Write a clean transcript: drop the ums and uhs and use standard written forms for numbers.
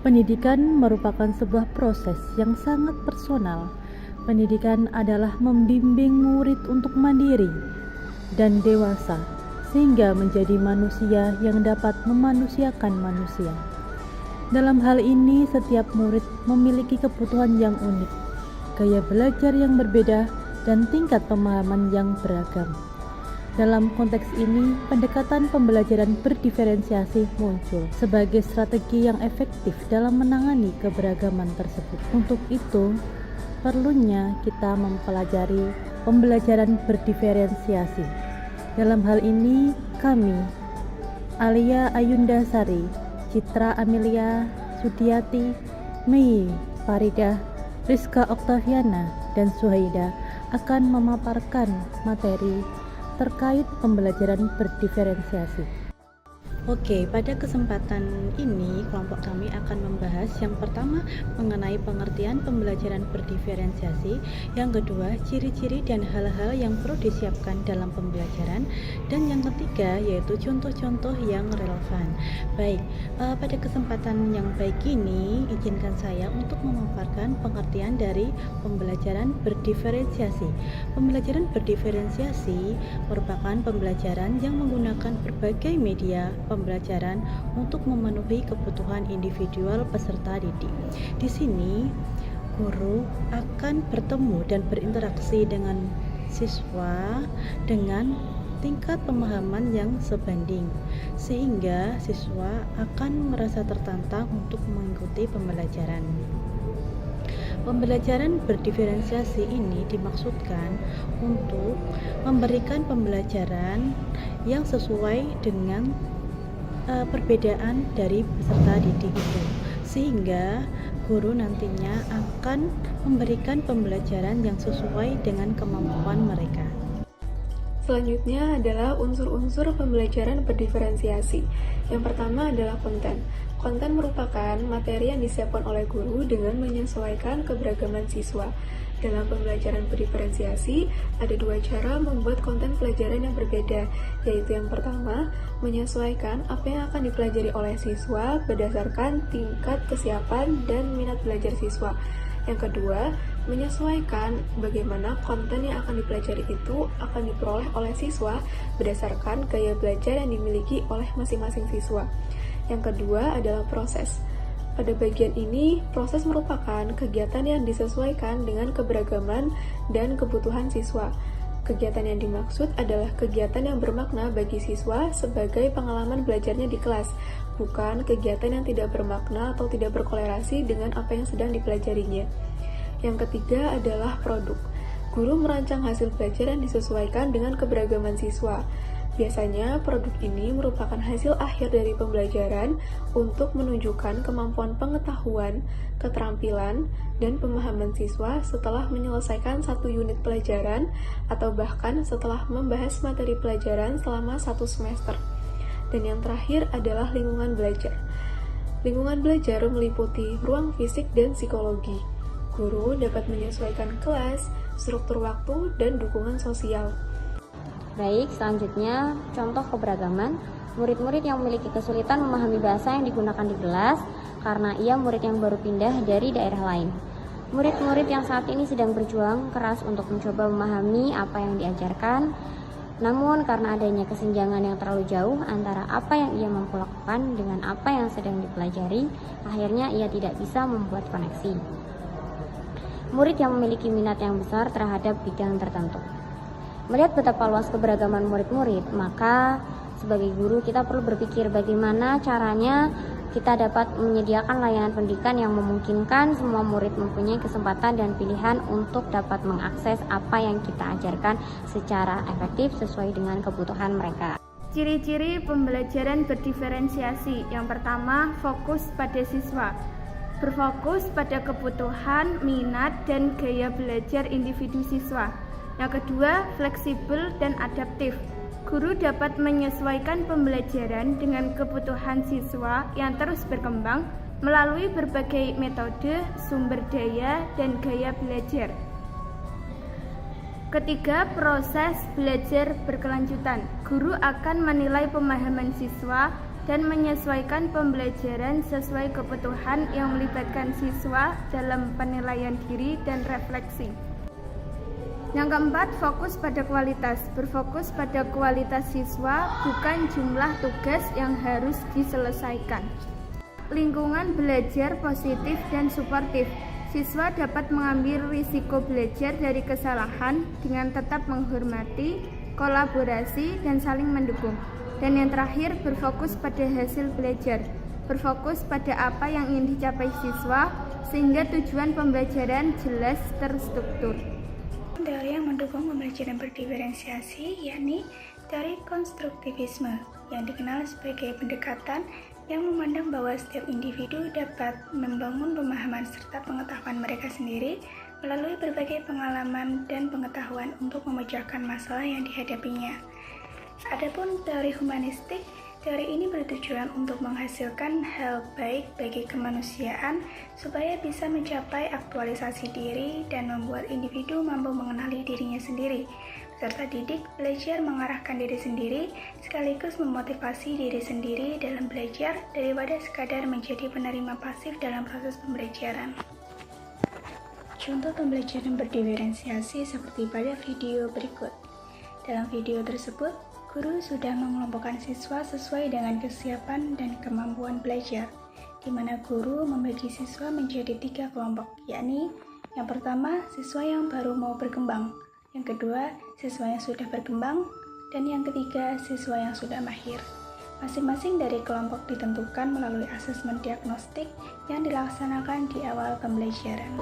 Pendidikan merupakan sebuah proses yang sangat personal. Pendidikan adalah membimbing murid untuk mandiri dan dewasa, sehingga menjadi manusia yang dapat memanusiakan manusia. Dalam hal ini, setiap murid memiliki kebutuhan yang unik, gaya belajar yang berbeda, dan tingkat pemahaman yang beragam. Dalam konteks ini, pendekatan pembelajaran berdiferensiasi muncul sebagai strategi yang efektif dalam menangani keberagaman tersebut. Untuk itu, perlunya kita mempelajari pembelajaran berdiferensiasi. Dalam hal ini, kami, Alia Ayundasari, Citra Amelia Sudiati, Mei Farida, Rizka Oktaviana, dan Suhaida akan memaparkan materi terkait pembelajaran berdiferensiasi. Oke, pada kesempatan ini kelompok kami akan membahas yang pertama mengenai pengertian pembelajaran berdiferensiasi, yang kedua ciri-ciri dan hal-hal yang perlu disiapkan dalam pembelajaran, dan yang ketiga yaitu contoh-contoh yang relevan. Baik, pada kesempatan yang baik ini izinkan saya untuk memaparkan pengertian dari pembelajaran berdiferensiasi. Pembelajaran berdiferensiasi merupakan pembelajaran yang menggunakan berbagai media pembelajaran untuk memenuhi kebutuhan individual peserta didik. Di sini, guru akan bertemu dan berinteraksi dengan siswa dengan tingkat pemahaman yang sebanding, sehingga siswa akan merasa tertantang untuk mengikuti pembelajaran. Pembelajaran berdiferensiasi ini dimaksudkan untuk memberikan pembelajaran yang sesuai dengan perbedaan dari peserta didik itu, sehingga guru nantinya akan memberikan pembelajaran yang sesuai dengan kemampuan mereka. Selanjutnya adalah unsur-unsur pembelajaran berdiferensiasi. Yang pertama adalah konten. Konten merupakan materi yang disiapkan oleh guru dengan menyesuaikan keberagaman siswa. Dalam pembelajaran berdiferensiasi, ada dua cara membuat konten pelajaran yang berbeda, yaitu yang pertama, menyesuaikan apa yang akan dipelajari oleh siswa berdasarkan tingkat kesiapan dan minat belajar siswa. Yang kedua, menyesuaikan bagaimana konten yang akan dipelajari itu akan diperoleh oleh siswa berdasarkan gaya belajar yang dimiliki oleh masing-masing siswa. Yang kedua adalah proses. Pada bagian ini, proses merupakan kegiatan yang disesuaikan dengan keberagaman dan kebutuhan siswa. Kegiatan yang dimaksud adalah kegiatan yang bermakna bagi siswa sebagai pengalaman belajarnya di kelas, bukan kegiatan yang tidak bermakna atau tidak berkolerasi dengan apa yang sedang dipelajarinya. Yang ketiga adalah produk. Guru merancang hasil belajar yang disesuaikan dengan keberagaman siswa. Biasanya, produk ini merupakan hasil akhir dari pembelajaran untuk menunjukkan kemampuan pengetahuan, keterampilan, dan pemahaman siswa setelah menyelesaikan satu unit pelajaran atau bahkan setelah membahas materi pelajaran selama satu semester. Dan yang terakhir adalah lingkungan belajar. Lingkungan belajar meliputi ruang fisik dan psikologi. Guru dapat menyesuaikan kelas, struktur waktu, dan dukungan sosial. Baik, selanjutnya contoh keberagaman. Murid-murid yang memiliki kesulitan memahami bahasa yang digunakan di kelas karena ia murid yang baru pindah dari daerah lain. Murid-murid yang saat ini sedang berjuang keras untuk mencoba memahami apa yang diajarkan, namun karena adanya kesenjangan yang terlalu jauh antara apa yang ia mampu lakukan dengan apa yang sedang dipelajari, akhirnya ia tidak bisa membuat koneksi. Murid yang memiliki minat yang besar terhadap bidang tertentu. Melihat betapa luas keberagaman murid-murid, maka sebagai guru kita perlu berpikir bagaimana caranya kita dapat menyediakan layanan pendidikan yang memungkinkan semua murid mempunyai kesempatan dan pilihan untuk dapat mengakses apa yang kita ajarkan secara efektif sesuai dengan kebutuhan mereka. Ciri-ciri pembelajaran berdiferensiasi. Yang pertama, fokus pada siswa. Berfokus pada kebutuhan, minat, dan gaya belajar individu siswa. Yang kedua, fleksibel dan adaptif. Guru dapat menyesuaikan pembelajaran dengan kebutuhan siswa yang terus berkembang melalui berbagai metode, sumber daya, dan gaya belajar. Ketiga, proses belajar berkelanjutan. Guru akan menilai pemahaman siswa dan menyesuaikan pembelajaran sesuai kebutuhan yang melibatkan siswa dalam penilaian diri dan refleksi. Yang keempat, fokus pada kualitas. Berfokus pada kualitas siswa, bukan jumlah tugas yang harus diselesaikan. Lingkungan belajar positif dan suportif. Siswa dapat mengambil risiko belajar dari kesalahan dengan tetap menghormati, kolaborasi, dan saling mendukung. Dan yang terakhir, berfokus pada hasil belajar. Berfokus pada apa yang ingin dicapai siswa, sehingga tujuan pembelajaran jelas terstruktur. Teori yang mendukung pembelajaran berdiferensiasi yakni teori konstruktivisme, yang dikenal sebagai pendekatan yang memandang bahwa setiap individu dapat membangun pemahaman serta pengetahuan mereka sendiri melalui berbagai pengalaman dan pengetahuan untuk memecahkan masalah yang dihadapinya. Adapun teori humanistik, teori ini bertujuan untuk menghasilkan hal baik bagi kemanusiaan supaya bisa mencapai aktualisasi diri dan membuat individu mampu mengenali dirinya sendiri. Peserta didik belajar mengarahkan diri sendiri sekaligus memotivasi diri sendiri dalam belajar daripada sekadar menjadi penerima pasif dalam proses pembelajaran. Contoh pembelajaran berdiferensiasi seperti pada video berikut. Dalam video tersebut, guru sudah mengelompokkan siswa sesuai dengan kesiapan dan kemampuan belajar, di mana guru membagi siswa menjadi 3 kelompok, yakni yang pertama, siswa yang baru mau berkembang, yang kedua, siswa yang sudah berkembang, dan yang ketiga, siswa yang sudah mahir. Masing-masing dari kelompok ditentukan melalui asesmen diagnostik yang dilaksanakan di awal pembelajaran.